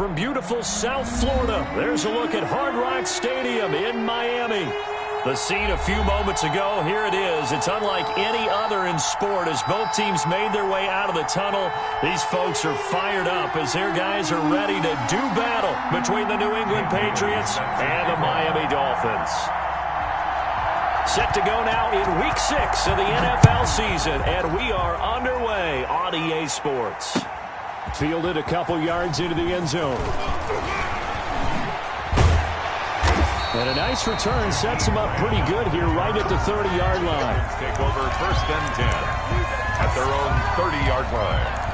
from beautiful South Florida, there's a look at Hard Rock Stadium in Miami. The scene a few moments ago, here it is. It's unlike any other in sport as both teams made their way out of the tunnel. These folks are fired up as their guys are ready to do battle between the New England Patriots and the Miami Dolphins. Set to go now in Week 6 of the NFL season, and we are underway on EA Sports. Fielded a couple yards into the end zone. And a nice return sets them up pretty good here right at the 30-yard line. Take over 1st and 10 at their own 30-yard line.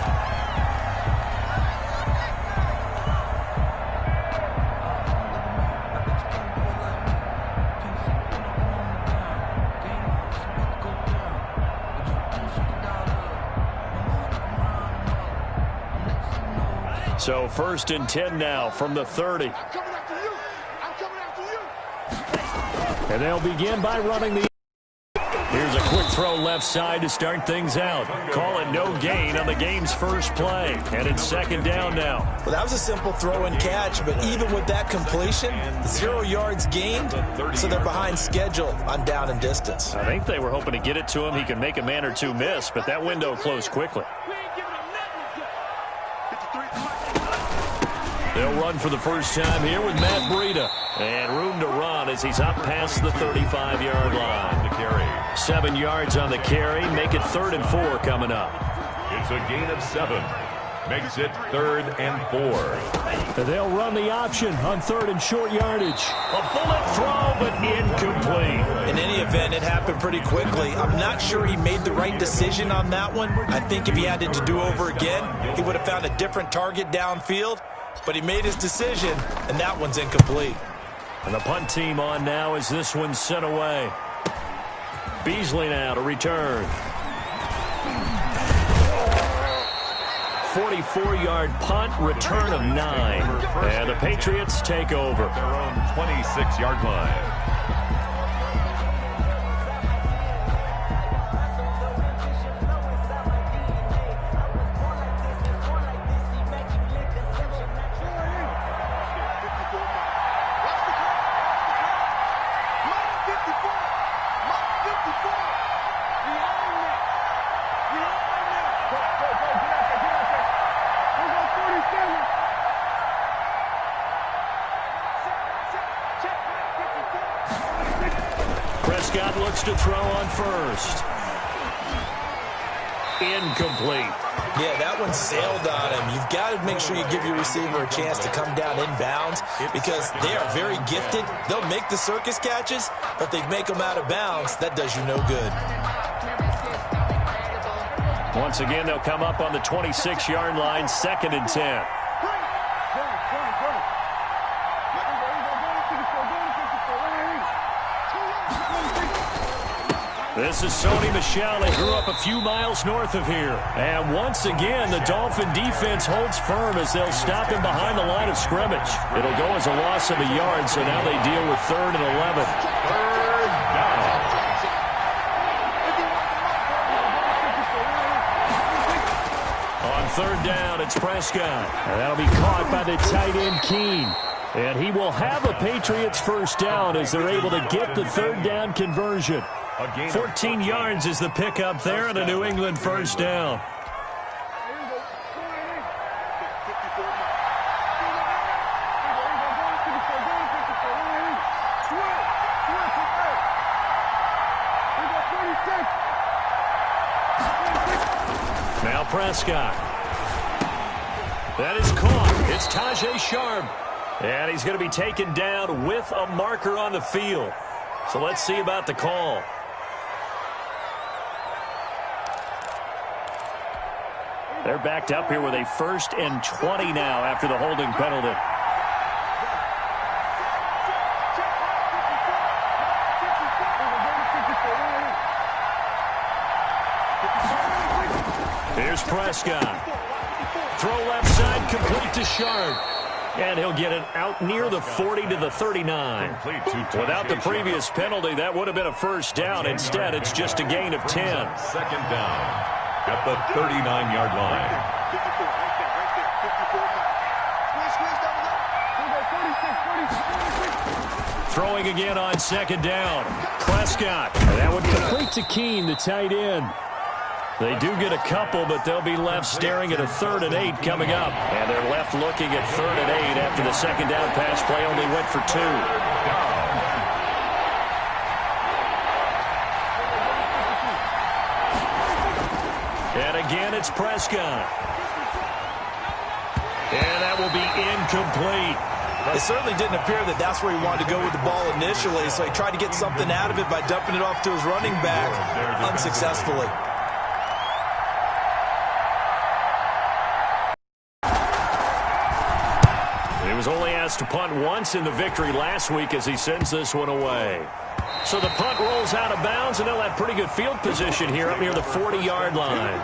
So 1st and 10 now from the 30. And they'll begin by running the... Here's a quick throw left side to start things out. Call it no gain on the game's first play. And it's 2nd down now. Well, that was a simple throw and catch, but even with that completion, 0 yards gained, so they're behind schedule on down and distance. I think they were hoping to get it to him. He could make a man or two miss, but that window closed quickly. They'll run for the first time here with Matt Breida. And room to run as he's up past the 35-yard line. The carry. 7 yards on the carry. Make it 3rd and 4 coming up. It's a gain of 7. Makes it 3rd and 4. They'll run the option on 3rd and short yardage. A bullet throw, but incomplete. In any event, it happened pretty quickly. I'm not sure he made the right decision on that one. I think if he had it to do over again, he would have found a different target downfield. But he made his decision, and that one's incomplete. And the punt team on now as this one's sent away. Beasley now to return. 44-yard punt, return of 9. And the Patriots take over. Their own 26-yard line. Prescott looks to throw on 1st. Incomplete. Yeah, that one sailed on him. You've got to make sure you give your receiver a chance to come down inbounds because they are very gifted. They'll make the circus catches, but they make them out of bounds. That does you no good. Once again, they'll come up on the 26-yard line, 2nd and 10. This is Sony Michel. He grew up a few miles north of here. And once again, the Dolphin defense holds firm as they'll stop him behind the line of scrimmage. It'll go as a loss of a yard, so now they deal with 3rd and 11. 3rd down. On 3rd down, it's Prescott. And that'll be caught by the tight end, Keene. And he will have a Patriots first down as they're able to get the 3rd down conversion. 14 yards is the pickup there and a New England first down. Now Prescott. That is caught. It's Tajay Sharp. And he's going to be taken down with a marker on the field. So let's see about the call. They're backed up here with a 1st and 20 now after the holding penalty. Here's Prescott. Throw left side, complete to Sharp. And he'll get it out near the 40 to the 39. Without the previous penalty, that would have been a first down. Instead, it's just a gain of 10. 2nd down at the 39-yard line. throwing again on second down. Prescott. That would complete to Keene, the tight end. They do get a couple, but they'll be left staring at a 3rd and 8 coming up. And they're left looking at 3rd and 8 after the second down pass play only went for 2. And again, it's Prescott. And that will be incomplete. It certainly didn't appear that that's where he wanted to go with the ball initially, so he tried to get something out of it by dumping it off to his running back unsuccessfully. He was only asked to punt once in the victory last week as he sends this one away. So the punt rolls out of bounds, and they'll have pretty good field position here up near the 40-yard line.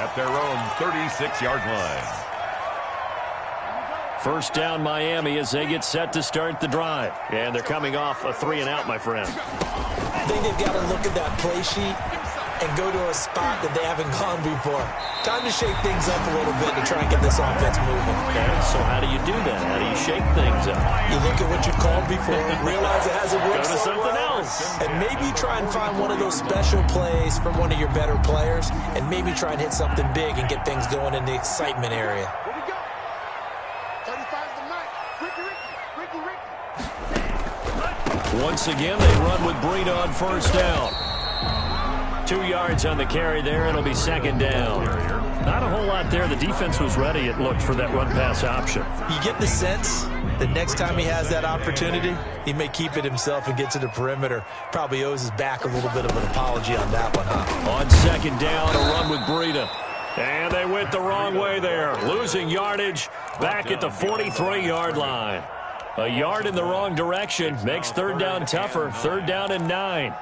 At their own 36-yard line. First down Miami as they get set to start the drive. And they're coming off a 3-and-out, my friend. I think they've got to look at that play sheet and go to a spot that they haven't gone before. Time to shake things up a little bit to try and get this offense moving. Okay, so how do you do that? How do you shake things up? You look at what you called before, realize it hasn't worked Go to so something well, else. and maybe try and find one of those special plays from one of your better players, and maybe try and hit something big and get things going in the excitement area. Once again, they run with Breida on first down. 2 yards on the carry there. It'll be second down. Not a whole lot there. The defense was ready, it looked, for that run-pass option. You get the sense that next time he has that opportunity, he may keep it himself and get to the perimeter. Probably owes his back a little bit of an apology on that one, huh? On second down, a run with Breida. And they went the wrong way there. Losing yardage back at the 43-yard line. A yard in the wrong direction makes third down tougher. 3rd down and 9.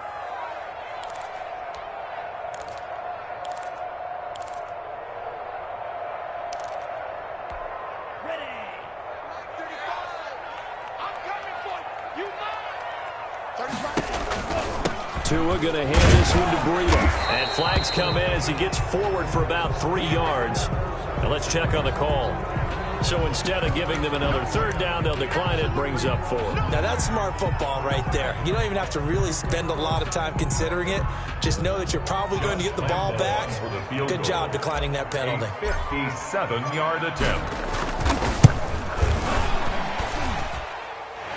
Tua going to hand this one to Breida. And flags come in as he gets forward for about 3 yards. Now let's check on the call. So instead of giving them another 3rd down, they'll decline it, brings up 4. Now that's smart football right there. You don't even have to really spend a lot of time considering it. Just know that you're probably going to get the ball back. Good job declining that penalty. 57-yard attempt.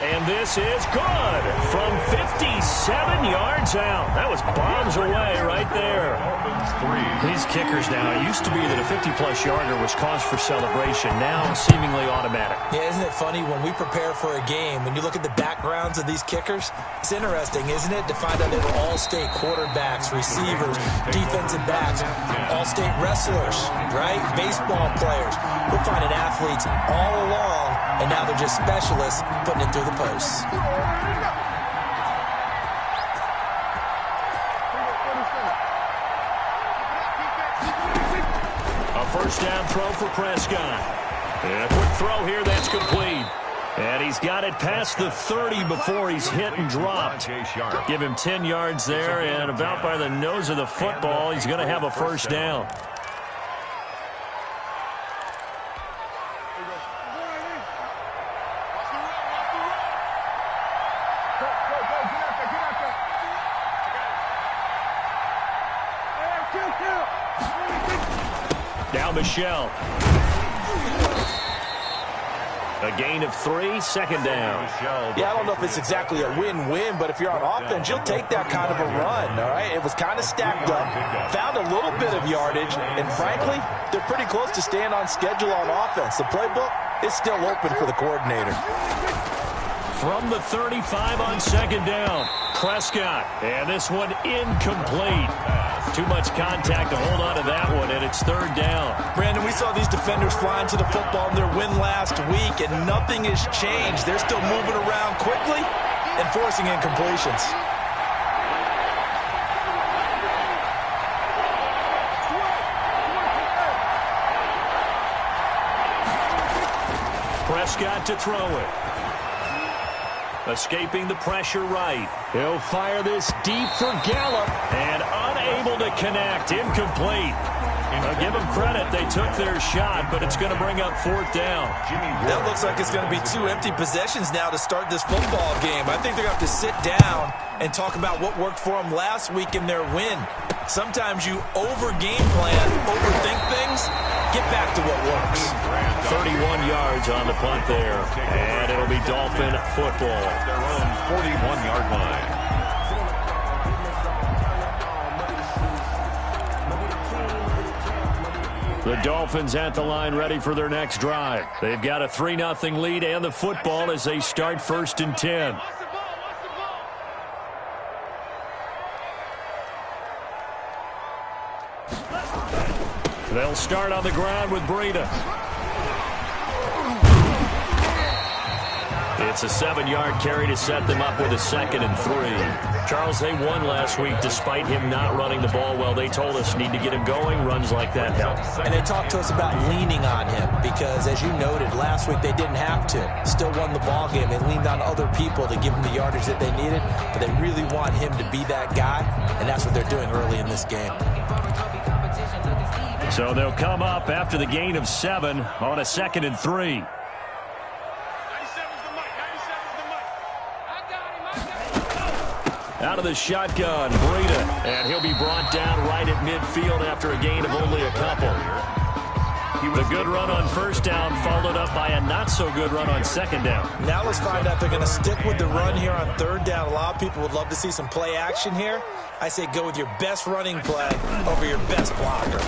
And this is good from 57 yards out. That was bombs away right there. These kickers now, it used to be that a 50-plus yarder was cause for celebration. Now seemingly automatic. Yeah, isn't it funny when we prepare for a game, when you look at the backgrounds of these kickers, it's interesting, isn't it, to find out they were all-state quarterbacks, receivers, defensive backs, all-state wrestlers, right? Baseball players. We're finding athletes all along, and now they're just specialists putting it through the posts. A first down throw for Prescott. And a quick throw here that's complete. And he's got it past the 30 before he's hit and dropped. Give him 10 yards there, and about by the nose of the football, he's going to have a first down. Now Michelle. A gain of 3, second down. Yeah, I don't know if it's exactly a win-win, but if you're on offense, you'll take that kind of a run, all right? It was kind of stacked up, found a little bit of yardage, and frankly, they're pretty close to staying on schedule on offense. The playbook is still open for the coordinator. From the 35 on second down, Prescott. And this one incomplete. Too much contact to hold on to that one, and it's third down. Brandon, we saw these defenders flying to the football in their win last week, and nothing has changed. They're still moving around quickly and forcing incompletions. Prescott to throw it. Escaping the pressure right. He'll fire this deep for Gallup, and unable to connect. Incomplete. I'll give them credit. They took their shot, but it's going to bring up 4th down. That looks like it's going to be 2 empty possessions now to start this football game. I think they're going to have to sit down and talk about what worked for them last week in their win. Sometimes you over-game plan, overthink things, get back to what works. 31 yards on the punt there, and it'll be Dolphin football. Their own 41-yard line. The Dolphins at the line ready for their next drive. They've got a 3-0 lead and the football as they start 1st and 10. They'll start on the ground with Breida. It's a 7-yard carry to set them up with a 2nd and 3. Charles, they won last week despite him not running the ball well. They told us need to get him going. Runs like that help. And they talked to us about leaning on him because, as you noted, last week they didn't have to. Still won the ball game. They leaned on other people to give them the yardage that they needed, but they really want him to be that guy, and that's what they're doing early in this game. So they'll come up after the gain of 7 on a 2nd and 3. Out of the shotgun, Breida, and he'll be brought down right at midfield after a gain of only a couple. The good run on 1st down followed up by a not-so-good run on 2nd down. Now let's find out if they're going to stick with the run here on 3rd down. A lot of people would love to see some play action here. I say go with your best running play over your best blocker.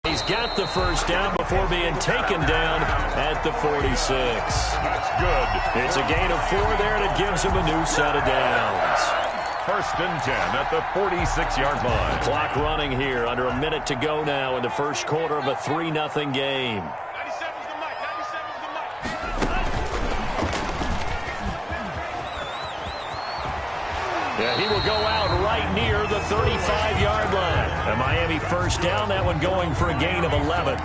He's got the 1st down before being taken down at the 46. That's good. It's a gain of 4 there that gives him a new set of downs. 1st and 10 at the 46-yard line. Clock running here. Under a minute to go now in the 1st quarter of a 3-0 game. Yeah, he will go out right near the 35-yard line. A Miami 1st down, that one going for a gain of 11.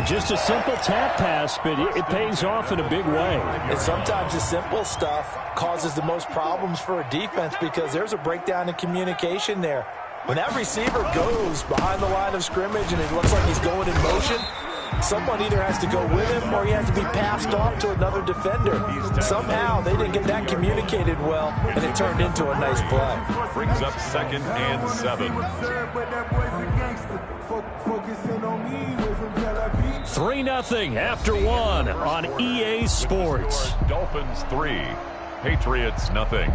Just a simple tap pass, but it pays off in a big way. And sometimes the simple stuff causes the most problems for a defense because there's a breakdown in communication there. When that receiver goes behind the line of scrimmage and it looks like he's going in motion, someone either has to go with him or he has to be passed off to another defender. Somehow they didn't get that communicated well, and it turned into a nice play. Brings up 2nd and 7. 3-0 after 1 on EA Sports. Dolphins 3, Patriots nothing.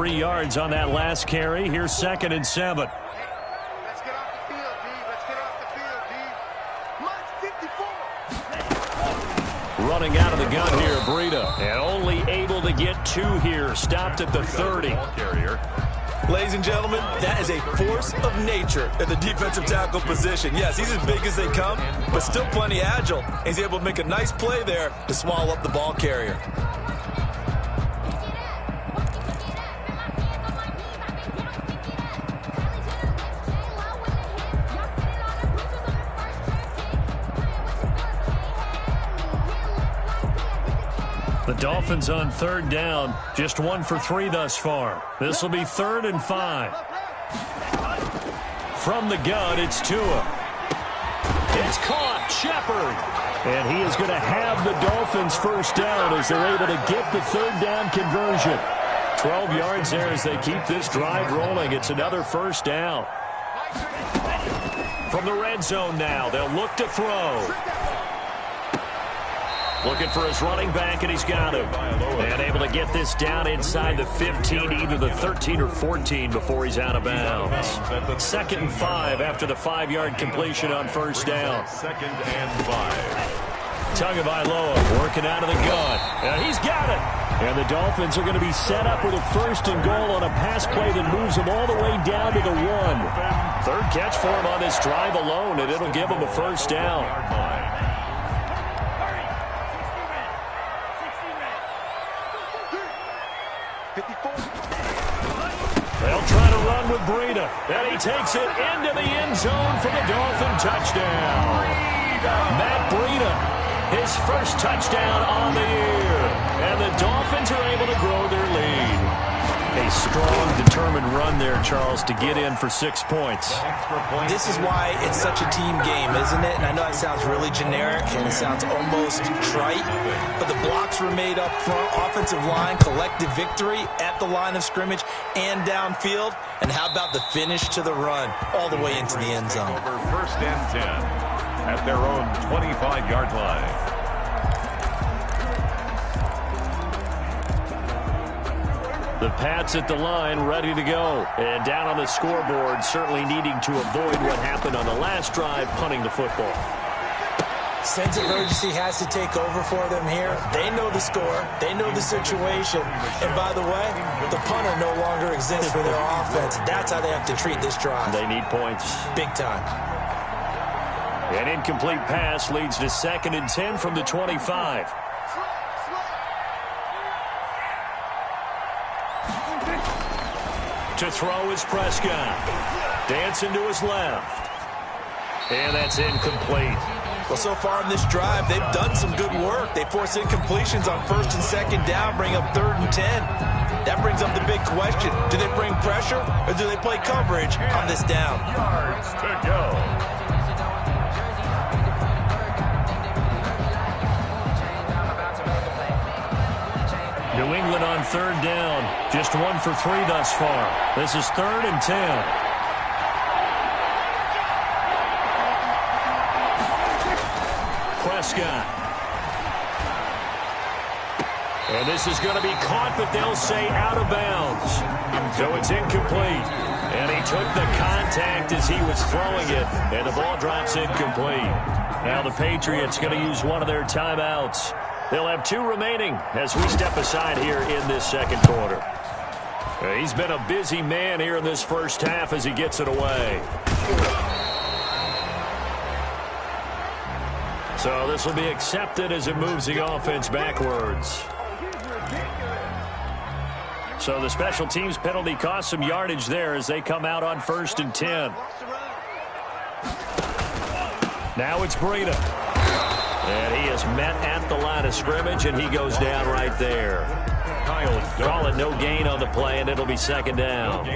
Yards on that last carry. Here's 2nd and 7. Let's get off the field, D. Let's get off the field, D. Minus 54. Running out of the gun here, Breida. And only able to get 2 here. Stopped at the 30. Ladies and gentlemen, that is a force of nature at the defensive tackle position. Yes, he's as big as they come, but still plenty agile. He's able to make a nice play there to swallow up the ball carrier. The Dolphins on 3rd down, just 1 for 3 thus far. This will be 3rd and 5. From the gun, it's Tua. It's caught, Shepard. And he is going to have the Dolphins 1st down as they're able to get the 3rd down conversion. 12 yards there as they keep this drive rolling. It's another 1st down. From the red zone now, they'll look to throw. Looking for his running back, and he's got him. And able to get this down inside the 15, either the 13 or 14 before he's out of bounds. 2nd and 5 after the 5-yard completion on 1st down. 2nd and 5. Tagovailoa working out of the gun. And he's got it. And the Dolphins are going to be set up with a 1st and goal on a pass play that moves them all the way down to the 1. 3rd catch for him on this drive alone, and it'll give him a 1st down. 54. They'll try to run with Breida. And he takes it into the end zone for the Dolphin touchdown. Matt Breida, his first touchdown on the year. And the Dolphins are able to grow their lead. A strong, determined run there, Charles, to get in for 6 points. This is why it's such a team game, isn't it? And I know it sounds really generic and it sounds almost trite, but the blocks were made up front, offensive line, collective victory at the line of scrimmage and downfield. And how about the finish to the run all the way into the end zone? Over first and 10 at their own 25-yard line. The Pats at the line, ready to go. And down on the scoreboard, certainly needing to avoid what happened on the last drive, punting the football. Sense of urgency has to take over for them here. They know the score. They know the situation. And by the way, the punter no longer exists for their offense. That's how they have to treat this drive. They need points. Big time. An incomplete pass leads to 2nd and 10 from the 25. To throw is Prescott. Dancing to his left. And that's incomplete. Well, so far in this drive, they've done some good work. They force incompletions on 1st and 2nd down, bring up 3rd and 10. That brings up the big question. Do they bring pressure or do they play coverage on this down? Yards to go. New England on 3rd down. Just 1 for 3 thus far. This is 3rd and 10. Prescott. And this is going to be caught, but they'll say out of bounds. So it's incomplete. And he took the contact as he was throwing it. And the ball drops incomplete. Now the Patriots going to use one of their timeouts. They'll have 2 remaining as we step aside here in this 2nd quarter. He's been a busy man here in this first half as he gets it away. So this will be accepted as it moves the offense backwards. So the special teams penalty cost some yardage there as they come out on 1st and 10. Now it's Breida. And he is met at the line of scrimmage, and he goes down right there. Call it no gain on the play, and it'll be 2nd down.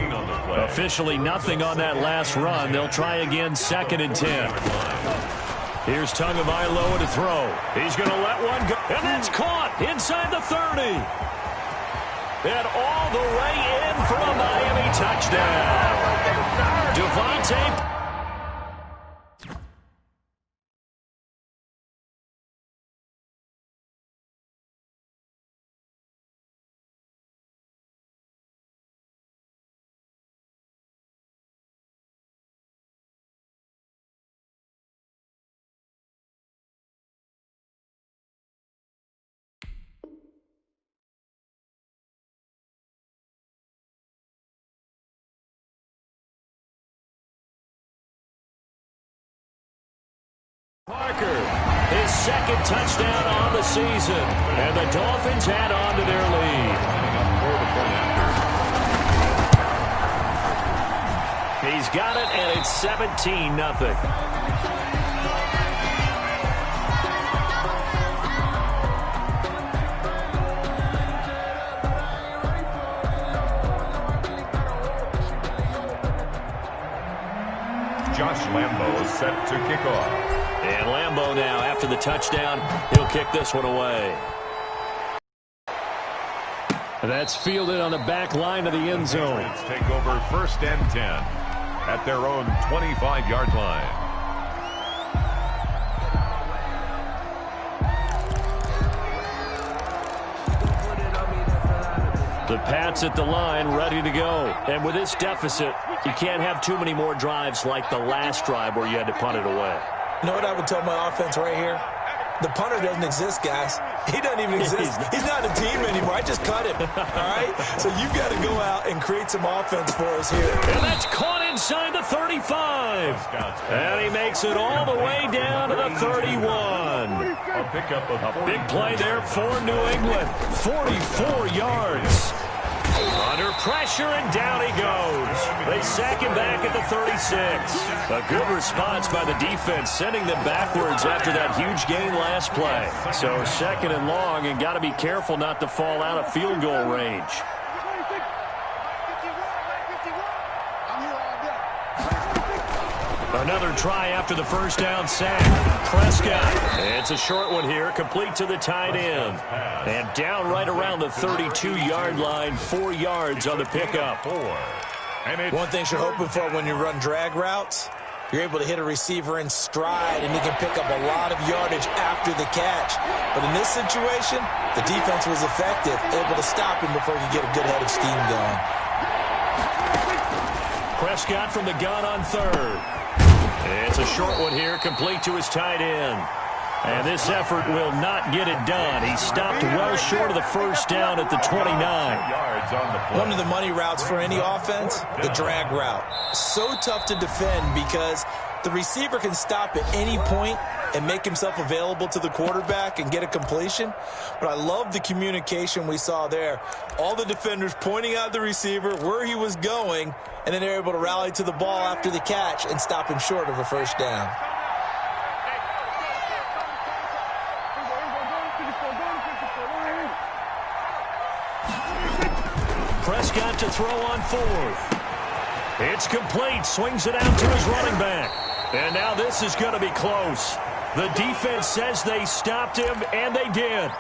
Officially nothing on that last run. They'll try again 2nd and 10. Here's Tagovailoa to throw. He's going to let one go, and that's caught inside the 30. And all the way in for a Miami touchdown. Devontae. Parker, his 2nd touchdown on the season. And the Dolphins add on to their lead. He's got it, and it's 17-0. Josh Lambo is set to kick off. And Lambo now, after the touchdown, he'll kick this one away. That's fielded on the back line of the end zone. Patriots take over 1st and 10 at their own 25-yard line. The Pats at the line, ready to go. And with this deficit, you can't have too many more drives like the last drive where you had to punt it away. You know what I would tell my offense right here? The punter doesn't exist, guys. He doesn't even exist. He's not a team anymore. I just cut him. All right? So you've got to go out and create some offense for us here. And that's caught inside the 35. And he makes it all the way down to the 31. A big play there for New England. 44 yards. Pressure, and down he goes. They sack him back at the 36. A good response by the defense, sending them backwards after that huge gain last play. So 2nd and long, and got to be careful not to fall out of field goal range. Another try after the first down sack. Prescott. It's a short one here, complete to the tight end. And down right around the 32-yard line, 4 yards on the pickup. One thing you're hoping for when you run drag routes, you're able to hit a receiver in stride, and he can pick up a lot of yardage after the catch. But in this situation, the defense was effective, able to stop him before he could get a good head of steam going. Prescott from the gun on 3rd. It's a short one here, complete to his tight end. And this effort will not get it done. He stopped well short of the first down at the 29. One of the money routes for any offense, the drag route. So tough to defend because the receiver can stop at any point and make himself available to the quarterback and get a completion. But I love the communication we saw there. All the defenders pointing out the receiver, where he was going, and then they're able to rally to the ball after the catch and stop him short of a first down. Prescott to throw on 4th. It's complete. Swings it out to his running back. And now this is going to be close. The defense says they stopped him, and they did.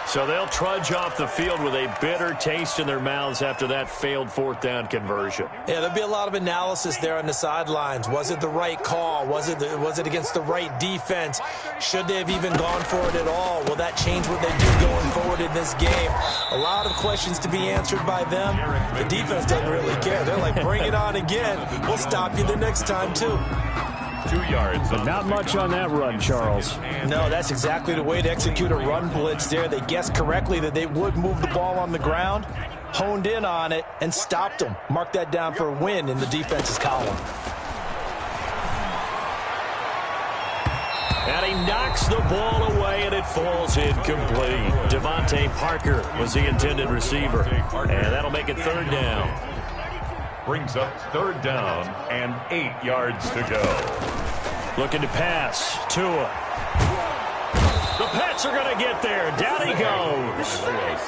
So they'll trudge off the field with a bitter taste in their mouths after that failed 4th down conversion. Yeah, there'll be a lot of analysis there on the sidelines. Was it the right call? Was it against the right defense? Should they have even gone for it at all? Will that change what they do going forward in this game? A lot of questions to be answered by them. The defense doesn't really care. They're like, bring it on again. We'll stop you the next time, too. 2 yards. But not much on that run, Charles. No, that's exactly the way to execute a run blitz there. They guessed correctly that they would move the ball on the ground, honed in on it, and stopped them. Mark that down for a win in the defense's column. And he knocks the ball away, and it falls incomplete. Devontae Parker was the intended receiver. And that'll make it 3rd down. Brings up 3rd down and 8 yards to go. Looking to pass. Tua. The Pats are going to get there. Down he goes.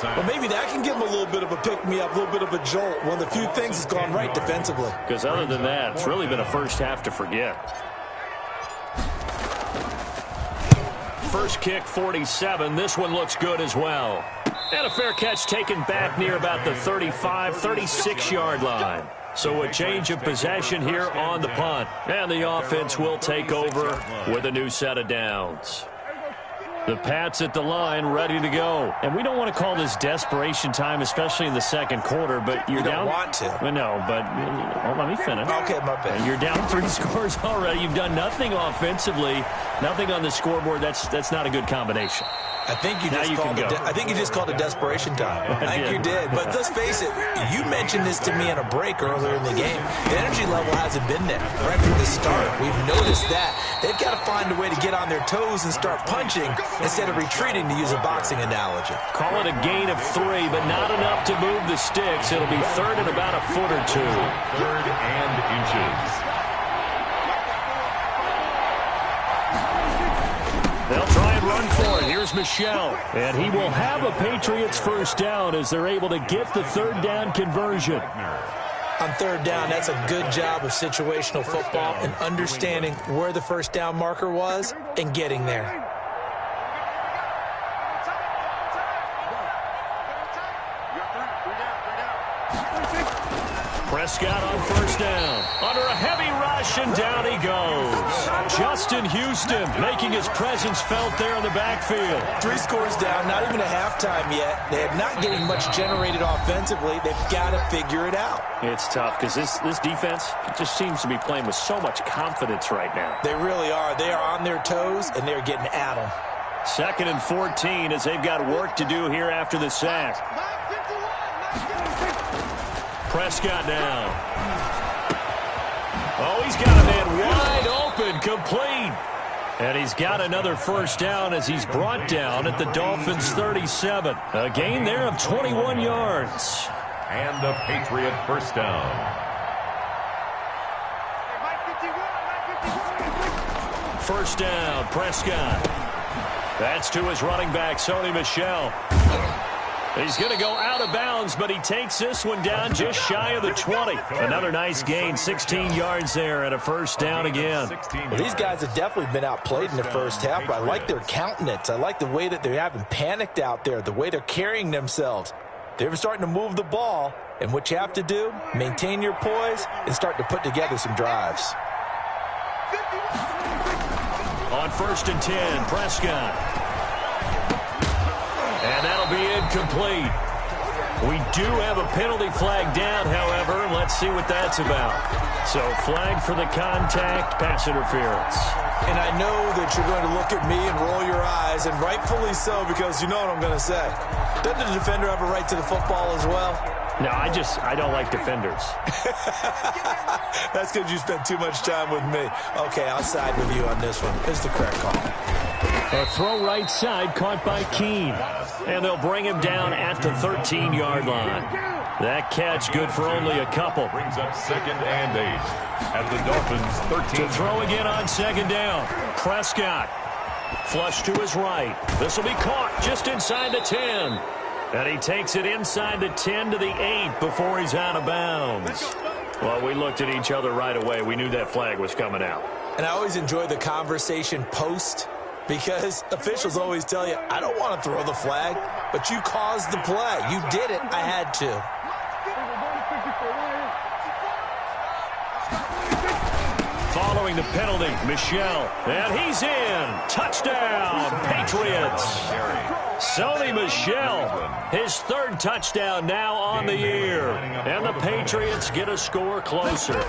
Well, maybe that can give him a little bit of a pick-me-up, a little bit of a jolt. One of the few things that's gone right defensively. Because other than that, it's really been a first half to forget. First kick, 47. This one looks good as well. And a fair catch taken back near about the 35, 36-yard line. So a change of possession here on the punt. And the offense will take over with a new set of downs. The Pats at the line, ready to go. And we don't want to call this desperation time, especially in the second quarter, but you're down. You don't want to. No, but let me finish. Okay, my bad. You're down 3 scores already. You've done nothing offensively, nothing on the scoreboard. That's not a good combination. I think you just called it desperation time. I think you did. But let's face it, you mentioned this to me in a break earlier in the game. The energy level hasn't been there right from the start. We've noticed that. They've got to find a way to get on their toes and start punching instead of retreating, to use a boxing analogy. Call it a gain of 3, but not enough to move the sticks. It'll be 3rd and about a foot or 2. 3rd and inches. They'll try and run for it. Here's Michel. And he will have a Patriots first down as they're able to get the 3rd down conversion. On 3rd down, that's a good job of situational football and understanding where the first down marker was and getting there. Prescott on first down. Under a heavy rush, and down he goes. Justin Houston making his presence felt there in the backfield. 3 scores down, not even a halftime yet. They're not getting much generated offensively. They've got to figure it out. It's tough because this defense just seems to be playing with so much confidence right now. They really are. They are on their toes, and they're getting at them. 2nd and 14 as they've got work to do here after the sack. Prescott down. Oh, he's got a man wide open, complete. And he's got another first down as he's brought down at the Dolphins' 37. A gain there of 21 yards. And a Patriot first down. First down, Prescott. That's to his running back, Sony Michel. He's going to go out of bounds, but he takes this one down just shy of the 20. Another nice gain, 16 yards there, and a first down again. Well, these guys have definitely been outplayed in the first half, but I like their countenance. I like the way that they haven't panicked out there, the way they're carrying themselves. They're starting to move the ball, and what you have to do, maintain your poise and start to put together some drives. On 1st and 10, Prescott. And that'll be incomplete. We do have a penalty flag down, however, and let's see what that's about. So flag for the contact, pass interference. And I know that you're going to look at me and roll your eyes, and rightfully so, because you know what I'm going to say. Doesn't the defender have a right to the football as well? No, I don't like defenders. That's because you spent too much time with me. Okay, I'll side with you on this one. It's the correct call. A throw right side caught by Keene. And they'll bring him down at the 13-yard line. That catch good for only a couple. Brings up 2nd and 8 at the Dolphins 13. To throw again on 2nd down. Prescott. Flush to his right. This will be caught just inside the 10. And he takes it inside the 10 to the 8 before he's out of bounds. Well, we looked at each other right away. We knew that flag was coming out. And I always enjoy the conversation post, because officials always tell you, I don't want to throw the flag, but you caused the play. You did it. I had to. Following the penalty, Michel. And he's in. Touchdown, Patriots. Sony Michel, his 3rd touchdown now on the year. And the Patriots get a score closer.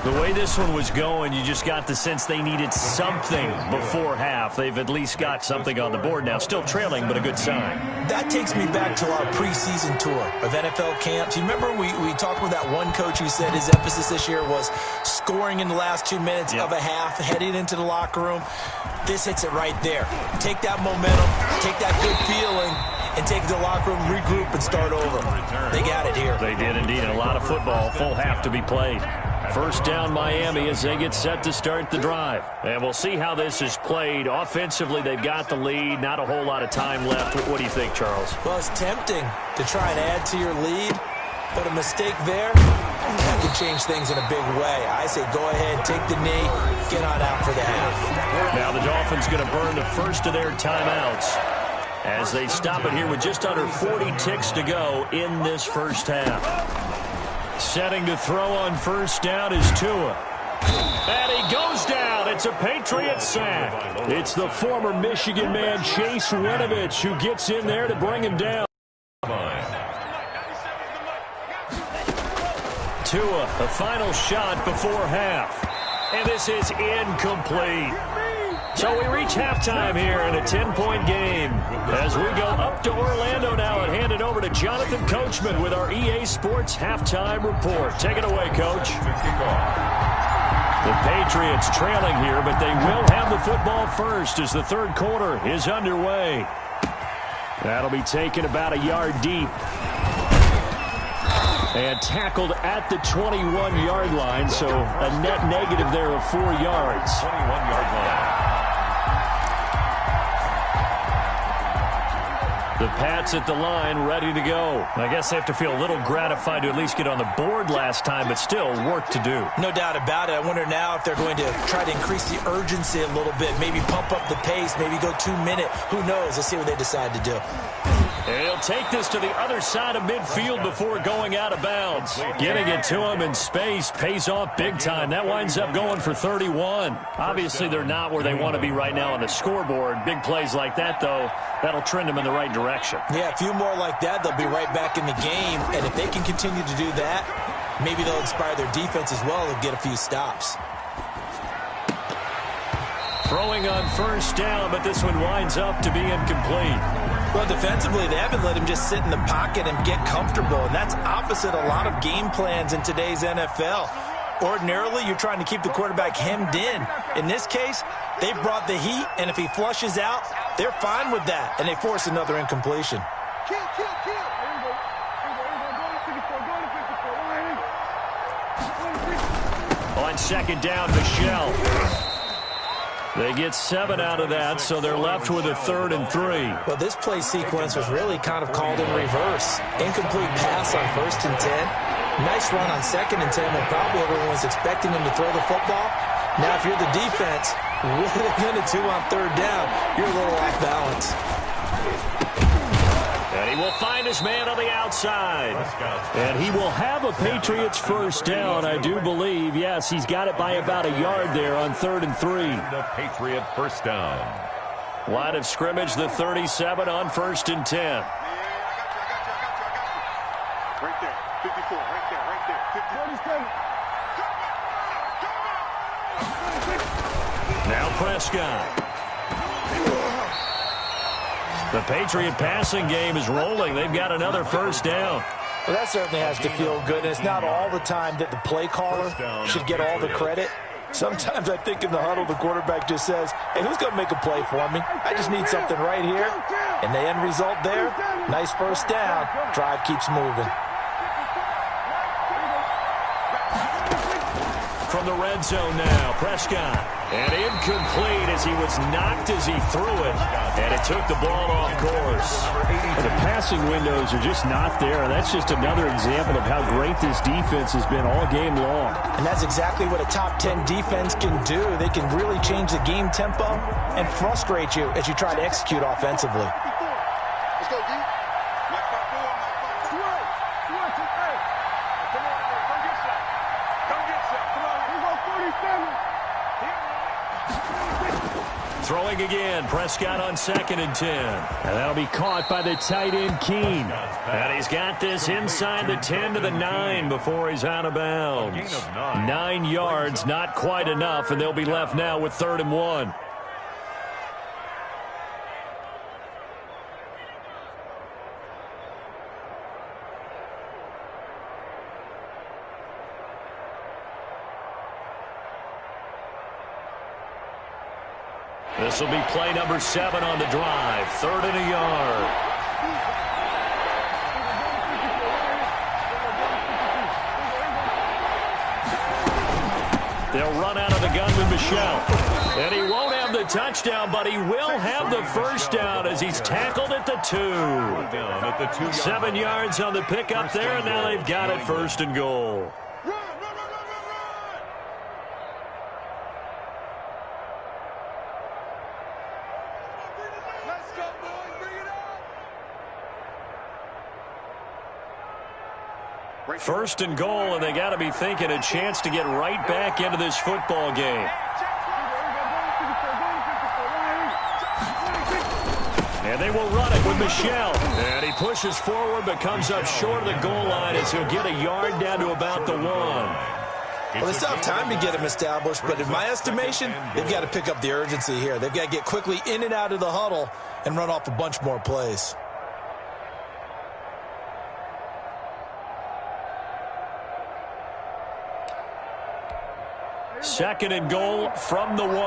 The way this one was going, you just got the sense they needed something before half. They've at least got something on the board now. Still trailing, but a good sign. That takes me back to our preseason tour of NFL camps. You remember we talked with that one coach who said his emphasis this year was scoring in the last 2 minutes of a half, heading into the locker room. This hits it right there. Take that momentum, take that good feeling, and take it to the locker room, regroup, and start over. They got it here. They did indeed. A lot of football, full half to be played. First down Miami as they get set to start the drive. And we'll see how this is played. Offensively, they've got the lead. Not a whole lot of time left. What do you think, Charles? Well, it's tempting to try and add to your lead, but a mistake there, that could change things in a big way. I say go ahead, take the knee, get on out for the half. Now the Dolphins going to burn the first of their timeouts as they stop it here with just under 40 ticks to go in this first half. Setting to throw on 1st down is Tua. And he goes down. It's a Patriot sack. It's the former Michigan man, Chase Winovich, who gets in there to bring him down. Tua, the final shot before half. And this is incomplete. So we reach halftime here in a 10-point game as we go up to Orlando now and hand it over to Jonathan Coachman with our EA Sports Halftime Report. Take it away, Coach. The Patriots trailing here, but they will have the football first as the 3rd quarter is underway. That'll be taken about a yard deep. And tackled at the 21-yard line, so a net negative there of 4 yards. 21-yard line. The Pats at the line, ready to go. I guess they have to feel a little gratified to at least get on the board last time, but still work to do. No doubt about it. I wonder now if they're going to try to increase the urgency a little bit, maybe pump up the pace, maybe go 2-minute. Who knows? Let's see what they decide to do. And he'll take this to the other side of midfield before going out of bounds. Getting it to him in space pays off big time. That winds up going for 31. Obviously, they're not where they want to be right now on the scoreboard. Big plays like that, though, that'll trend them in the right direction. Yeah, a few more like that, they'll be right back in the game. And if they can continue to do that, maybe they'll inspire their defense as well and get a few stops. Throwing on 1st down, but this one winds up to be incomplete. Well, defensively, they haven't let him just sit in the pocket and get comfortable, and that's opposite a lot of game plans in today's NFL. Ordinarily, you're trying to keep the quarterback hemmed in. In this case, they brought the heat, and if he flushes out, they're fine with that, and they force another incompletion. On second down, Michelle. They get 7 out of that, so they're left with a 3rd and 3. Well, this play sequence was really kind of called in reverse. Incomplete pass on 1st and 10. Nice run on 2nd and 10 when probably everyone was expecting him to throw the football. Now, if you're the defense, what are they going to do on 3rd down? You're a little off balance. And he will find his man on the outside. And he will have a Patriots first down, I do believe. Yes, he's got it by about a yard there on 3rd and 3. The Patriot first down. Line of scrimmage, the 37 on 1st and 10. Right there, 54, right there, 50. Now Prescott. The Patriot passing game is rolling. They've got another first down. Well, that certainly has to feel good. And it's not all the time that the play caller should get all the credit. Sometimes I think in the huddle, the quarterback just says, hey, who's going to make a play for me? I just need something right here. And the end result there, nice first down. Drive keeps moving. From the red zone now, Prescott. And incomplete as he was knocked as he threw it. And it took the ball off course. And the passing windows are just not there. And that's just another example of how great this defense has been all game long. And that's exactly what a top 10 defense can do. They can really change the game tempo and frustrate you as you try to execute offensively. Let's go, D. Throwing again, Prescott on 2nd and 10. And that'll be caught by the tight end, Keene. And he's got this inside the 10 to the 9 before he's out of bounds. 9 yards, not quite enough, and they'll be left now with 3rd and 1. This will be play number 7 on the drive. 3rd and a yard. They'll run out of the gun with Michelle. And he won't have the touchdown, but he will have the first down as he's tackled at the 2. 7 yards on the pickup there, and now they've got it 1st and goal. First and goal, and they got to be thinking a chance to get right back into this football game. And they will run it with Michelle. And he pushes forward but comes up short of the goal line as he'll get a yard down to about the 1. Well, it's tough time to get him established, but in my estimation, they've got to pick up the urgency here. They've got to get quickly in and out of the huddle and run off a bunch more plays. Second and goal from the 1. Oh,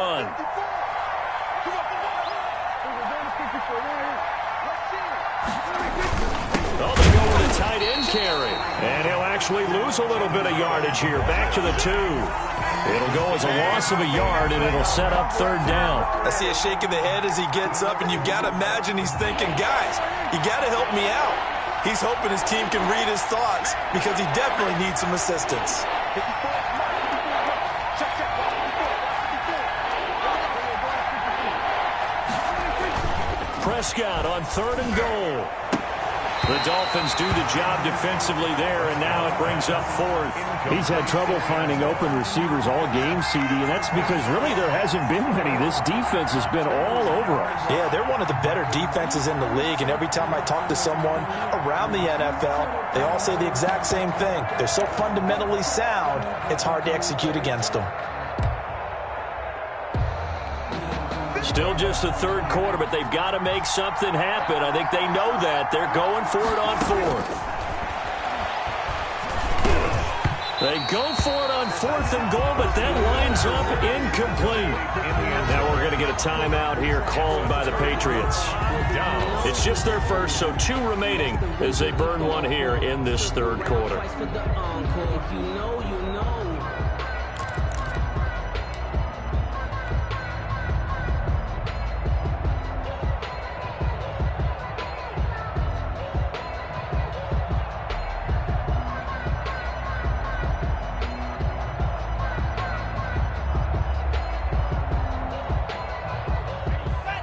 they go with a tight end carry. And he'll actually lose a little bit of yardage here. Back to the 2. It'll go as a loss of a yard, and it'll set up 3rd down. I see a shake of the head as he gets up, and you've got to imagine he's thinking, guys, you got to help me out. He's hoping his team can read his thoughts because he definitely needs some assistance. Prescott on 3rd and goal. The Dolphins do the job defensively there, and now it brings up 4th. He's had trouble finding open receivers all game, CD, and that's because really there hasn't been many. This defense has been all over us. Yeah, they're one of the better defenses in the league, and every time I talk to someone around the NFL, they all say the exact same thing. They're so fundamentally sound, it's hard to execute against them. Still just the 3rd quarter, but they've got to make something happen. I think they know that. They're going for it on 4th. They go for it on 4th and goal, but that lines up incomplete. Now we're going to get a timeout here called by the Patriots. It's just their first, so 2 remaining as they burn one here in this 3rd quarter.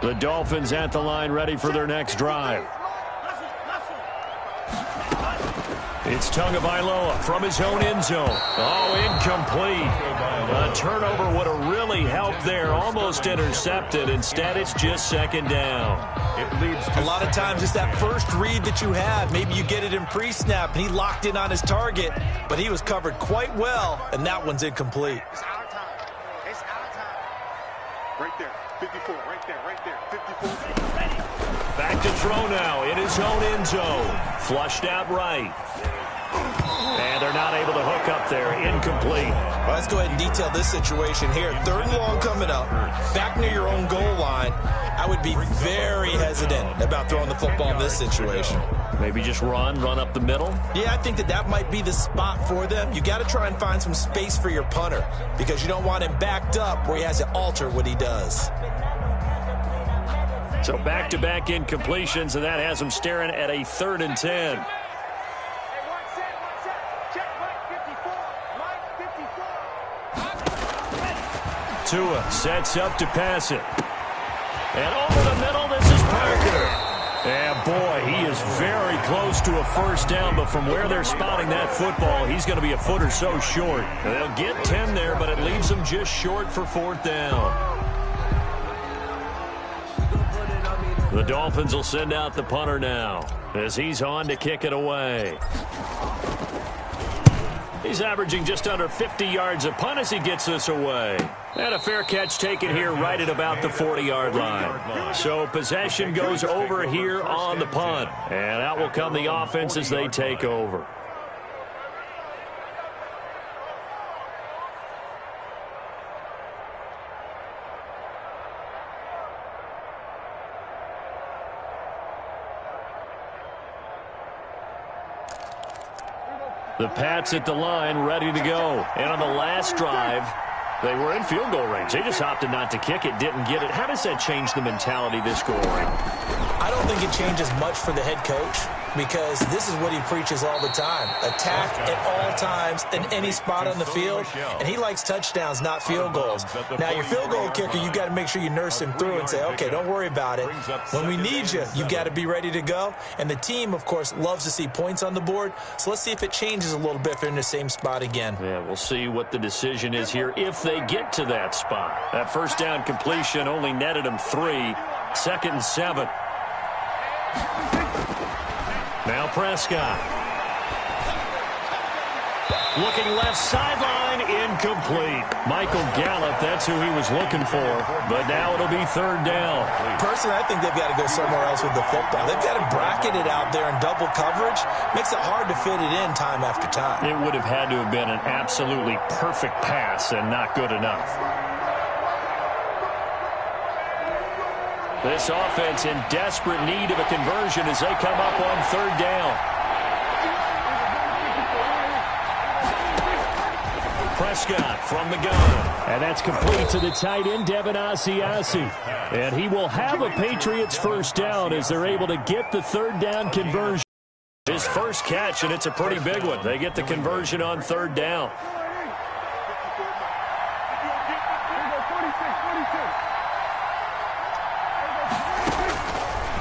The Dolphins at the line, ready for their next drive. It's Tagovailoa from his own end zone. Oh, incomplete. A turnover would have really helped there. Almost intercepted. Instead, it's just second down. It leads to a lot of times it's that first read that you have. Maybe you get it in pre-snap, and he locked in on his target, but he was covered quite well, and that one's incomplete. It's our time. It's our time. Right there. 54. Right there. Right there. 54. Back to throw now in his own end zone. Flushed out right. And they're not able to hook up there. Incomplete. Well, let's go ahead and detail this situation here. 3rd and long coming up. Back near your own goal line. I would be very hesitant about throwing the football in this situation. Maybe just run up the middle? Yeah, I think that might be the spot for them. You got to try and find some space for your punter because you don't want him backed up where he has to alter what he does. So back-to-back incompletions, and that has him staring at a 3rd and 10. Tua sets up to pass it. And over the middle, this is Parker. And boy, he is very close to a first down, but from where they're spotting that football, he's going to be a foot or so short. They'll get 10 there, but it leaves them just short for 4th down. The Dolphins will send out the punter now as he's on to kick it away. He's averaging just under 50 yards a punt as he gets this away. And a fair catch taken here right at about the 40-yard line. So possession goes over here on the punt. And out will come the offense as they take over. The Pats at the line, ready to go. And on the last drive, they were in field goal range. They just opted not to kick it, didn't get it. How does that change the mentality this go around? I don't think it changes much for the head coach because this is what he preaches all the time. Attack at all times in any spot on the field, and he likes touchdowns, not field goals. Now, your field goal kicker, you've got to make sure you nurse him through and say, okay, don't worry about it. When we need you, you've got to be ready to go. And the team, of course, loves to see points on the board, so let's see if it changes a little bit if they're in the same spot again. Yeah, we'll see what the decision is here if they get to that spot. That first down completion only netted them 3. 2nd and 7. Now Prescott. Looking left sideline, incomplete. Michael Gallup, that's who he was looking for. But now it'll be 3rd down. Personally, I think they've got to go somewhere else with the football. They've got to bracket it out there in double coverage. Makes it hard to fit it in time after time. It would have had to have been an absolutely perfect pass and not good enough. This offense in desperate need of a conversion as they come up on 3rd down. Prescott from the gun. And that's complete to the tight end, Devin Asiasi. And he will have a Patriots first down as they're able to get the 3rd down conversion. His first catch, and it's a pretty big one. They get the conversion on 3rd down.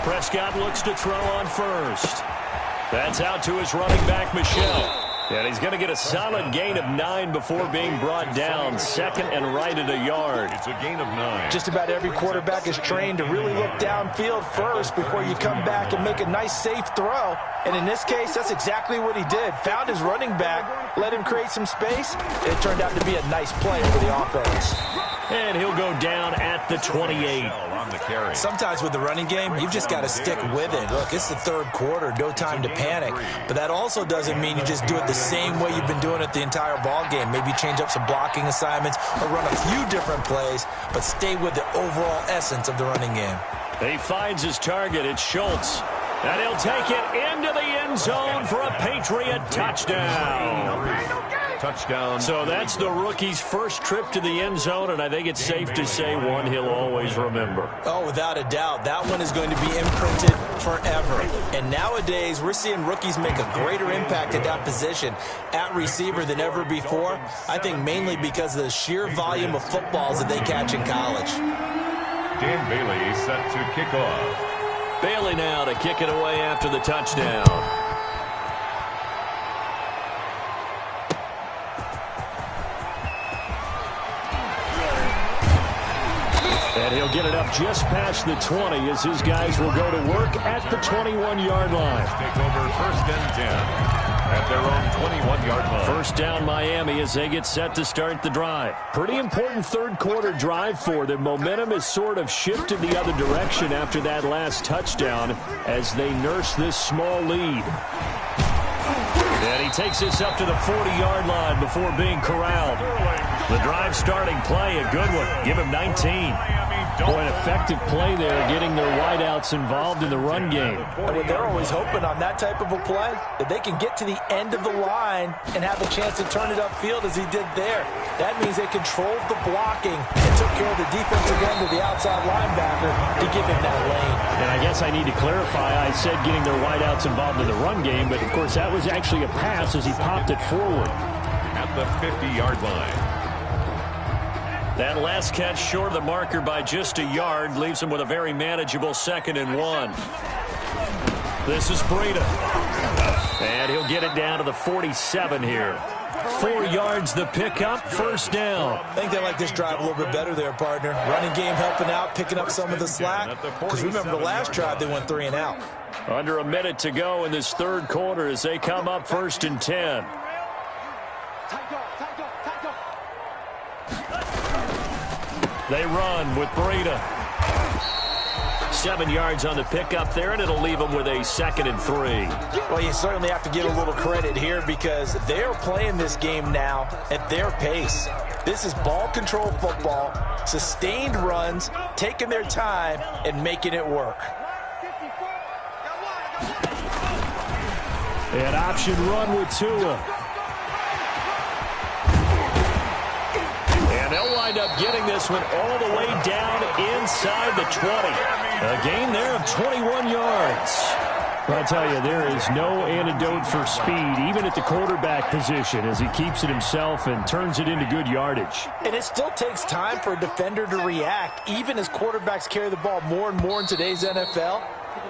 Prescott looks to throw on first. That's out to his running back, Michel. And he's going to get a solid gain of 9 before being brought down. 2nd and right at a yard. It's a gain of 9. Just about every quarterback is trained to really look downfield first before you come back and make a nice, safe throw. And in this case, that's exactly what he did. Found his running back, let him create some space, and it turned out to be a nice play for the offense. And he'll go down at the 28. On the carry. Sometimes with the running game, you've just got to stick with it. Look, it's the 3rd quarter, no time to panic. But that also doesn't mean you just do it the same way you've been doing it the entire ball game. Maybe change up some blocking assignments or run a few different plays, but stay with the overall essence of the running game. He finds his target. It's Schultz. And he'll take it into the end zone for a Patriot touchdown. Touchdown. So that's the rookie's first trip to the end zone, and I think it's safe to say one he'll always remember. Oh, without a doubt. That one is going to be imprinted forever. And nowadays, we're seeing rookies make a greater impact at that position at receiver than ever before. I think mainly because of the sheer volume of footballs that they catch in college. Dan Bailey set to kick off. Bailey now to kick it away after the touchdown. And he'll get it up just past the 20 as his guys will go to work at the 21-yard line. Take over 1st and 10 at their own 21-yard line. First down Miami as they get set to start the drive. Pretty important third-quarter drive for them. Momentum has sort of shifted the other direction after that last touchdown as they nurse this small lead. And he takes this up to the 40-yard line before being corralled. The drive starting play, a good one. Give him 19. Boy, an effective play there, getting their wideouts involved in the run game. And they're always hoping on that type of a play that they can get to the end of the line and have a chance to turn it upfield as he did there. That means they controlled the blocking and took care of the defensive end of the outside linebacker to give him that lane. And I guess I need to clarify, I said getting their wideouts involved in the run game, but of course that was actually a pass as he popped it forward. At the 50-yard line. That last catch short of the marker by just a yard leaves him with a very manageable 2nd and 1. This is Breida. And he'll get it down to the 47 here. 4 yards the pickup, first down. I think they like this drive a little bit better there, partner. Running game helping out, picking up some of the slack. Because remember the last drive they went 3 and out. Under a minute to go in this third quarter as they come up 1st and 10. They run with Breida. 7 yards on the pickup there, and it'll leave them with a 2nd and 3. Well, you certainly have to give a little credit here because they're playing this game now at their pace. This is ball control football, sustained runs, taking their time, and making it work. An option run with Tua. And they'll wind up getting this one all the way down inside the 20. A gain there of 21 yards. I'll tell you, there is no antidote for speed, even at the quarterback position, as he keeps it himself and turns it into good yardage. And it still takes time for a defender to react, even as quarterbacks carry the ball more and more in today's NFL.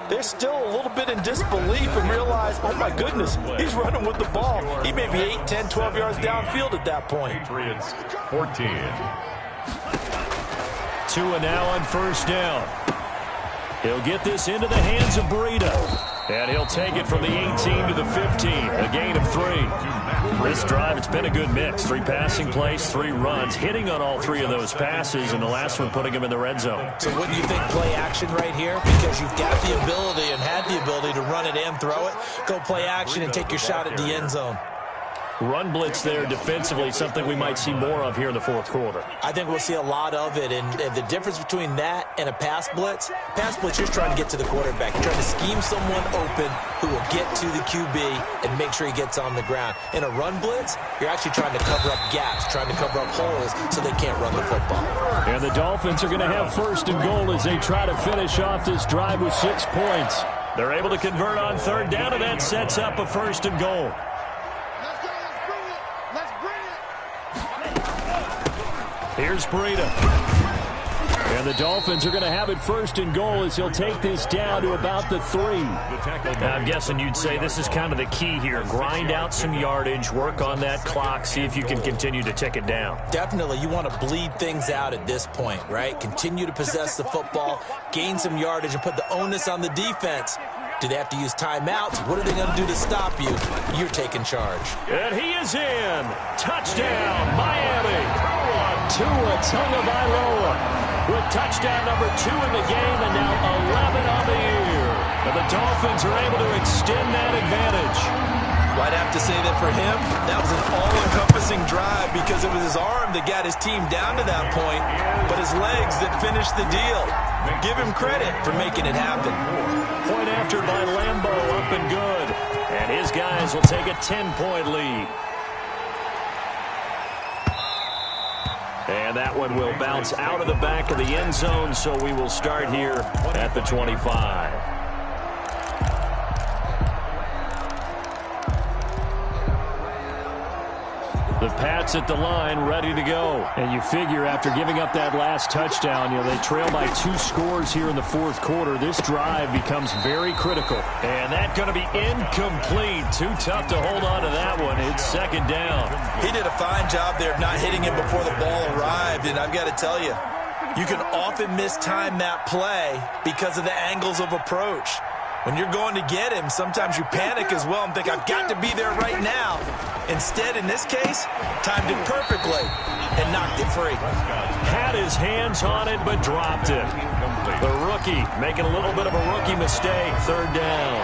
They're still a little bit in disbelief and realize, oh my goodness, he's running with the ball. He may be 8, 10, 12 yards downfield at that point. Patriots 14. Tua now on first down. He'll get this into the hands of Breida. And he'll take it from the 18 to the 15. A gain of 3. This drive, it's been a good mix. 3 passing plays, 3 runs. Hitting on all 3 of those passes, and the last one putting him in the red zone. So wouldn't you think play action right here? Because you've got the ability and had the ability to run it and throw it. Go play action and take your shot at the end zone. Run blitz there defensively, something we might see more of here in the fourth quarter. I think we'll see a lot of it, and the difference between that and a pass blitz, you're trying to get to the quarterback. You're trying to scheme someone open who will get to the QB and make sure he gets on the ground. In a run blitz, you're actually trying to cover up gaps, trying to cover up holes so they can't run the football. And the Dolphins are going to have first and goal as they try to finish off this drive with 6 points. They're able to convert on third down, and that sets up a first and goal. Here's Breida. And the Dolphins are going to have it first and goal as he'll take this down to about the 3. I'm guessing you'd say this is kind of the key here. Grind out some yardage, work on that clock, see if you can continue to tick it down. Definitely. You want to bleed things out at this point, right? Continue to possess the football, gain some yardage, and put the onus on the defense. Do they have to use timeouts? What are they going to do to stop you? You're taking charge. And he is in. Touchdown, Miami. Tua Tagovailoa with touchdown number 2 in the game and now 11 on the year. And the Dolphins are able to extend that advantage. Well, I'd have to say that for him, that was an all-encompassing drive because it was his arm that got his team down to that point, but his legs that finished the deal. Give him credit for making it happen. Point after by Lambo, up and good. And his guys will take a 10-point lead. And that one will bounce out of the back of the end zone, so we will start here at the 25. The Pats at the line, ready to go. And you figure after giving up that last touchdown, they trail by 2 scores here in the fourth quarter. This drive becomes very critical. And that's going to be incomplete. Too tough to hold on to that one. It's second down. He did a fine job there of not hitting him before the ball arrived, and I've got to tell you, you can often mistime that play because of the angles of approach. When you're going to get him, sometimes you panic as well and think, I've got to be there right now. Instead, in this case, timed it perfectly and knocked it free. Had his hands on it, but dropped it. The rookie making a little bit of a rookie mistake. Third down.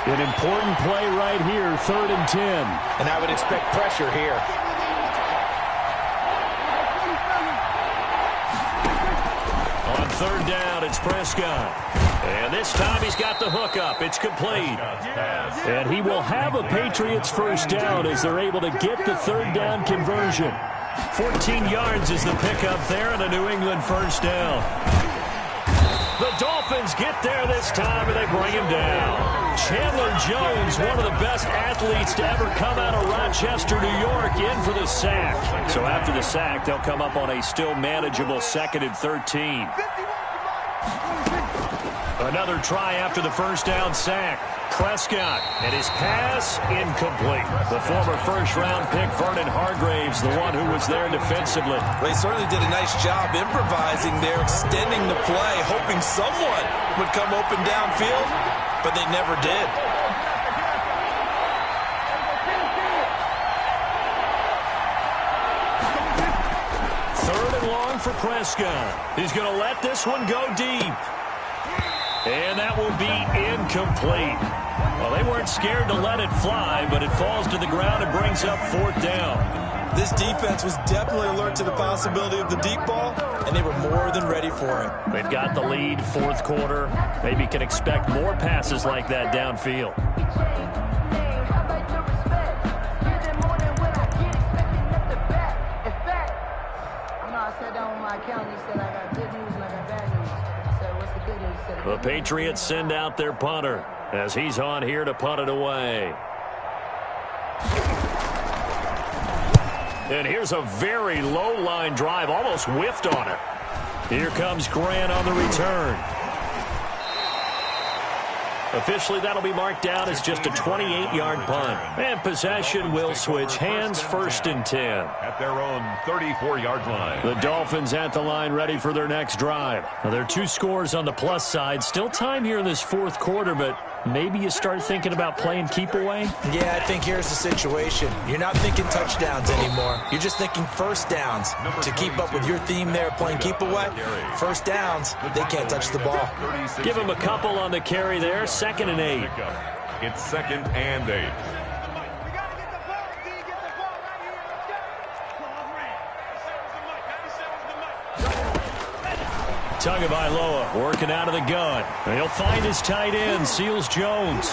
An important play right here, 3rd and 10. And I would expect pressure here. On 3rd down, it's Prescott. And this time he's got the hook up. It's complete. And he will have a Patriots first down as they're able to get the 3rd down conversion. 14 yards is the pickup there and a New England first down. The Dolphins get there this time and they bring him down. Chandler Jones, one of the best athletes to ever come out of Rochester, New York, in for the sack. So after the sack, they'll come up on a still manageable 2nd and 13. Another try after the first down sack. Prescott, and his pass incomplete. The former first-round pick, Vernon Hargraves, the one who was there defensively. They certainly did a nice job improvising there, extending the play, hoping someone would come open downfield, but they never did. Third and long for Prescott. He's going to let this one go deep. And that will be incomplete. Well, they weren't scared to let it fly, but it falls to the ground and brings up 4th down. This defense was definitely alert to the possibility of the deep ball, and they were more than ready for it. They've got the lead, 4th quarter. Maybe can expect more passes like that downfield. The Patriots send out their punter as he's on here to punt it away. And here's a very low line drive, almost whiffed on it. Here comes Grant on the return. Officially, that'll be marked down as just a 28-yard punt. And possession will switch hands, 1st and 10. At their own 34-yard line. The Dolphins at the line ready for their next drive. Now, there are 2 scores on the plus side. Still time here in this 4th quarter, but maybe you start thinking about playing keep away? Yeah, I think here's the situation. You're not thinking touchdowns anymore. You're just thinking first downs. To keep up with your theme there, playing keep away, first downs, they can't touch the ball. Give them a couple on the carry there, 2nd and 8. It's 2nd and 8. Tagovailoa working out of the gun. He'll find his tight end, Seals Jones.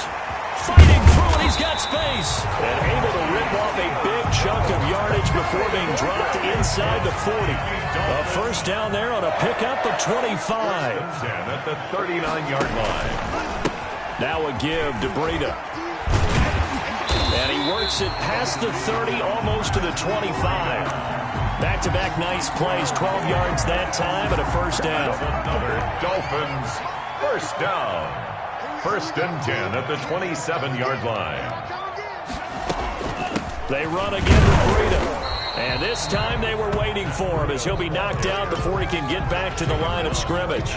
Fighting through it, he's got space. And able to rip off a big chunk of yardage before being dropped inside the 40. A first down there on a pickup of 25. At the 39-yard line. Now a give to Breida. And he works it past the 30, almost to the 25. Back-to-back nice plays, 12 yards that time, and a first down. Another Dolphins first down. 1st and 10 at the 27-yard line. They run again to Breida. And this time they were waiting for him as he'll be knocked out before he can get back to the line of scrimmage.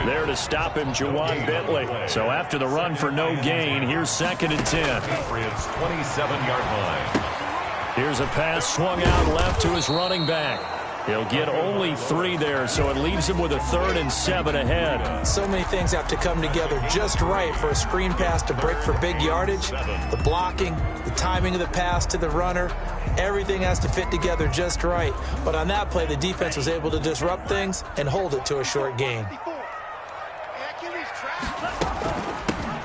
There to stop him, Juwan Bentley. So after the run for no gain, here's 2nd and 10. Patriots 27-yard line. Here's a pass swung out left to his running back. He'll get only 3 there, so it leaves him with a 3rd and 7 ahead. So many things have to come together just right for a screen pass to break for big yardage. The blocking, the timing of the pass to the runner, everything has to fit together just right. But on that play, the defense was able to disrupt things and hold it to a short gain.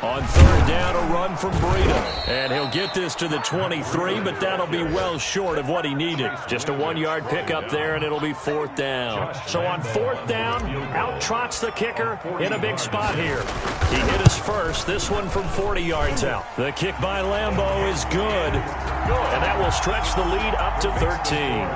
On 3rd down, a run from Breida. And he'll get this to the 23, but that'll be well short of what he needed. Just a 1-yard pickup there, and it'll be 4th down. So on 4th down, out trots the kicker in a big spot here. He hit his first, this one from 40 yards out. The kick by Lambeau is good. And that will stretch the lead up to 13.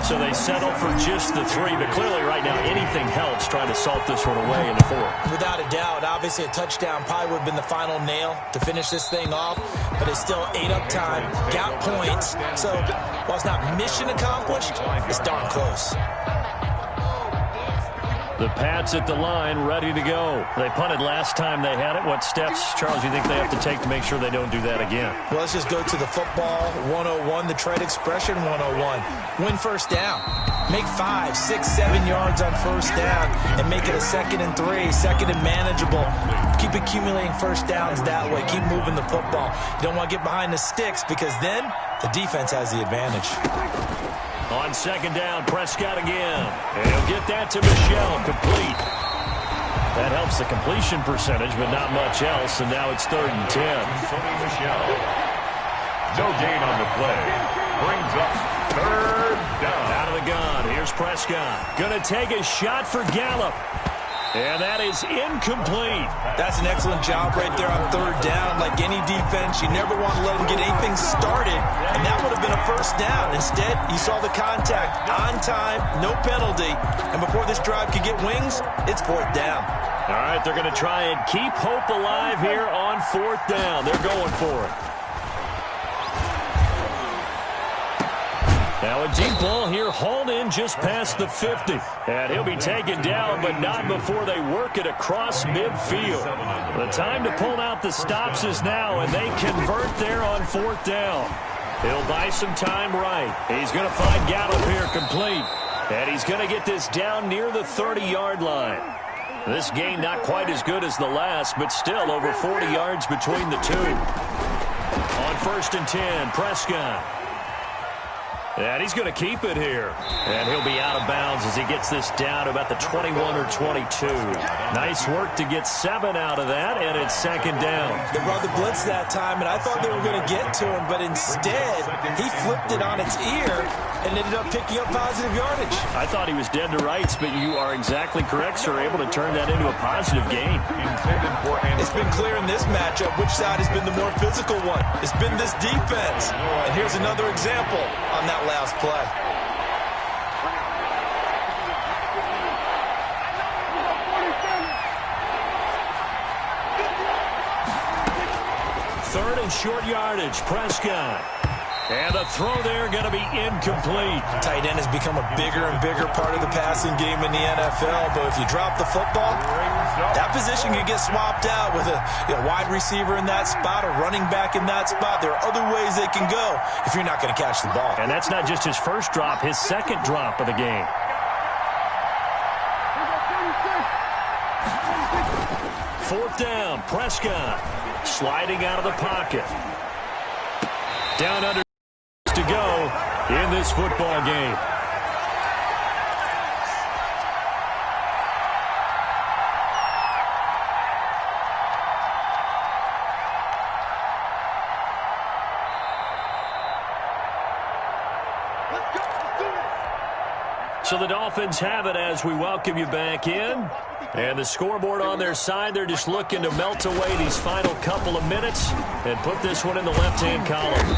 So they settle for just the 3. But clearly right now anything helps trying to salt this one away in the 4th. Without a doubt, obviously a touchdown probably would have been the final nail to finish this thing off. But it's still 8 up time, got points. So while it's not mission accomplished, it's darn close. The Pats at the line, ready to go. They punted last time they had it. What steps, Charles, do you think they have to take to make sure they don't do that again? Well, let's just go to the football 101, the trade expression 101. Win first down. Make 5, 6, 7 yards on first down and make it a 2nd and 3, 2nd and manageable. Keep accumulating first downs that way. Keep moving the football. You don't want to get behind the sticks because then the defense has the advantage. On 2nd down, Prescott again. And he'll get that to Michel, complete. That helps the completion percentage, but not much else, and now it's 3rd and 10. Michel. No gain on the play. Brings up 3rd down. Out of the gun, here's Prescott. Gonna take a shot for Gallup. And that is incomplete. That's an excellent job right there on 3rd down. Like any defense, you never want to let them get anything started, and that would have been a first down. Instead, you saw the contact on time, no penalty, and before this drive could get wings, it's 4th down. All right, they're going to try and keep hope alive here on 4th down. They're going for it. Now a deep ball here, hauled in just past the 50. And he'll be taken down, but not before they work it across midfield. The time to pull out the stops is now, and they convert there on 4th down. He'll buy some time right. He's going to find Gallup here complete. And he's going to get this down near the 30-yard line. This gain not quite as good as the last, but still over 40 yards between the two. On 1st and 10, Prescott. And he's going to keep it here. And he'll be out of bounds as he gets this down to about the 21 or 22. Nice work to get 7 out of that, and it's 2nd down. They brought the blitz that time, and I thought they were going to get to him, but instead, he flipped it on its ear and ended up picking up positive yardage. I thought he was dead to rights, but you are exactly correct, sir, able to turn that into a positive gain. It's been clear in this matchup which side has been the more physical one. It's been this defense. And here's another example on that last play. Third and short yardage, Prescott. And the throw there going to be incomplete. Tight end has become a bigger and bigger part of the passing game in the NFL, but if you drop the football, that position can get swapped out with a wide receiver in that spot, a running back in that spot. There are other ways they can go if you're not going to catch the ball. And that's not just his first drop, his 2nd drop of the game. Fourth down, Prescott sliding out of the pocket. Down under to go in this football game. So the Dolphins have it as we welcome you back in. And the scoreboard on their side, they're just looking to melt away these final couple of minutes and put this one in the left-hand column.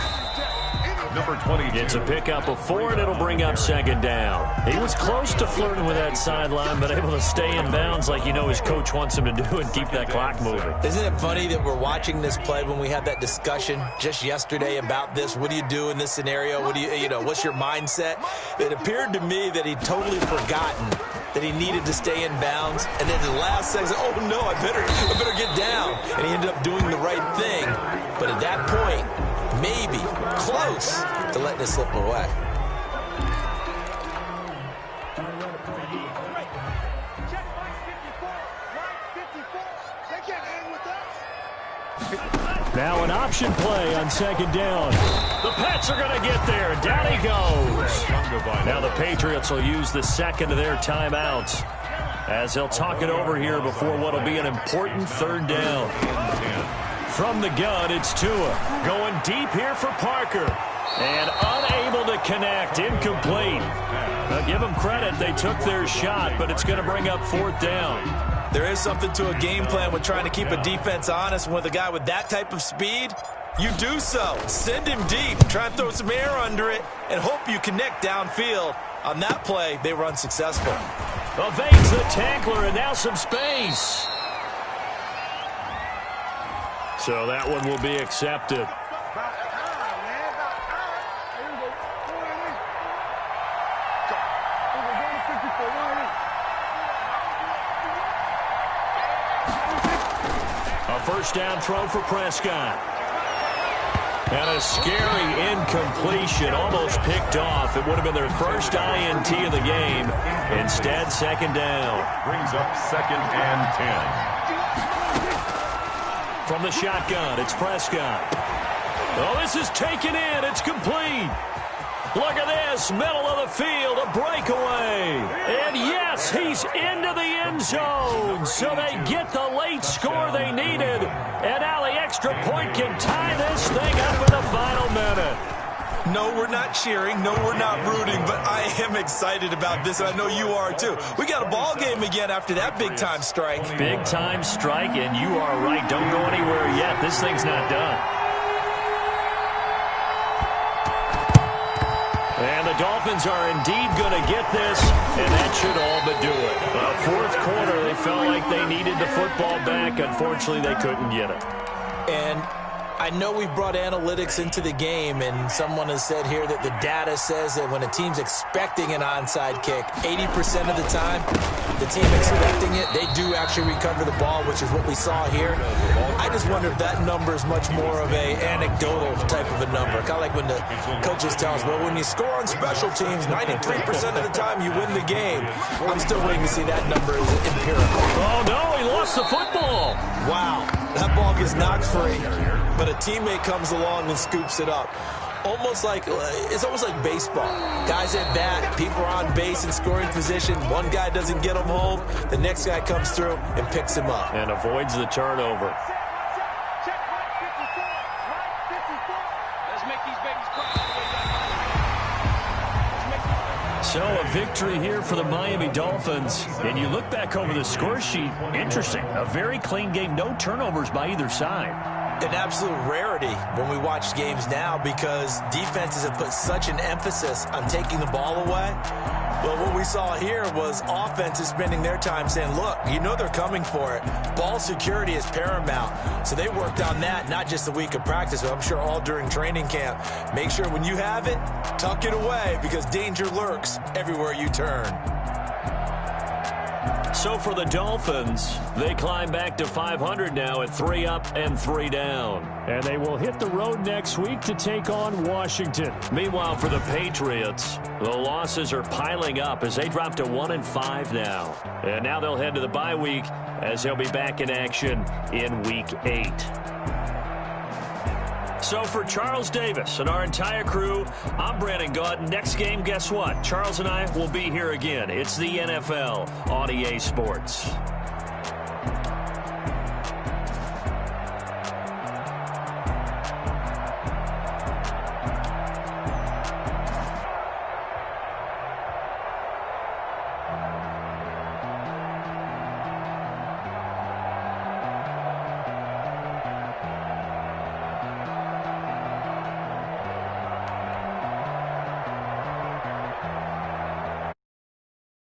Number 22. It's a pickup of 4, and it'll bring up 2nd down. He was close to flirting with that sideline, but able to stay in bounds like his coach wants him to do and keep that clock moving. Isn't it funny that we're watching this play when we had that discussion just yesterday about this? What do you do in this scenario? What do what's your mindset? It appeared to me that he'd totally forgotten that he needed to stay in bounds, and then the last second, oh no, I better get down. And he ended up doing the right thing. But at that point, maybe close to letting it slip away. Now an option play on 2nd down. The Pats are going to get there. Down he goes. Now the Patriots will use the 2nd of their timeouts as they'll talk it over here before what will be an important 3rd down. From the gun, it's Tua. Going deep here for Parker. And unable to connect. Incomplete. Now give them credit. They took their shot, but it's going to bring up 4th down. There is something to a game plan with trying to keep a defense honest. With a guy with that type of speed, You do so. Send him deep. Try and throw some air under it and hope you connect downfield. On that play, they were unsuccessful. Evades the tackler and now some space. So that one will be accepted. A first down throw for Prescott. And a scary incompletion, almost picked off. It would have been their first INT of the game. Instead, second down. Brings up 2nd and 10. From the shotgun, it's Prescott. Oh, this is taken in. It's complete. Look at this, middle of the field, a breakaway. And yes, he's into the end zone. So they get the late score they needed. And now the extra point can tie this thing up in the final minute. No, we're not cheering. No, we're not rooting. But I am excited about this, and I know you are too. We got a ball game again after that big-time strike. Big-time strike, and you are right. Don't go anywhere yet. This thing's not done. And the Dolphins are indeed going to get this, and that should all but do it. Fourth quarter, they felt like they needed the football back. Unfortunately, they couldn't get it. And I know we brought analytics into the game, and someone has said here that the data says that when a team's expecting an onside kick, 80% of the time, the team expecting it, they do actually recover the ball, which is what we saw here. I just wonder if that number is much more of a anecdotal type of a number. Kind of like when the coaches tell us, well, when you score on special teams, 93% of the time you win the game. I'm still waiting to see that number is empirical. Oh, no, he lost the football. Wow, that ball gets knocked free, but a teammate comes along and scoops it up. It's almost like baseball. Guys at bat, people are on base in scoring position. One guy doesn't get him home. The next guy comes through and picks him up. And avoids the turnover. So a victory here for the Miami Dolphins. And you look back over the score sheet, interesting. A very clean game, no turnovers by either side. An absolute rarity when we watch games now because defenses have put such an emphasis on taking the ball away. Well, what we saw here was offenses spending their time saying, look, you know they're coming for it. Ball security is paramount. So they worked on that, not just a week of practice, but I'm sure all during training camp. Make sure when you have it, tuck it away because danger lurks everywhere you turn. So for the Dolphins, they climb back to 500 now at 3 up and 3 down. And they will hit the road next week to take on Washington. Meanwhile, for the Patriots, the losses are piling up as they drop to 1-5 now. And now they'll head to the bye week as they'll be back in action in Week 8. So for Charles Davis and our entire crew, I'm Brandon Gaudin. Next game, guess what? Charles and I will be here again. It's the NFL on EA Sports.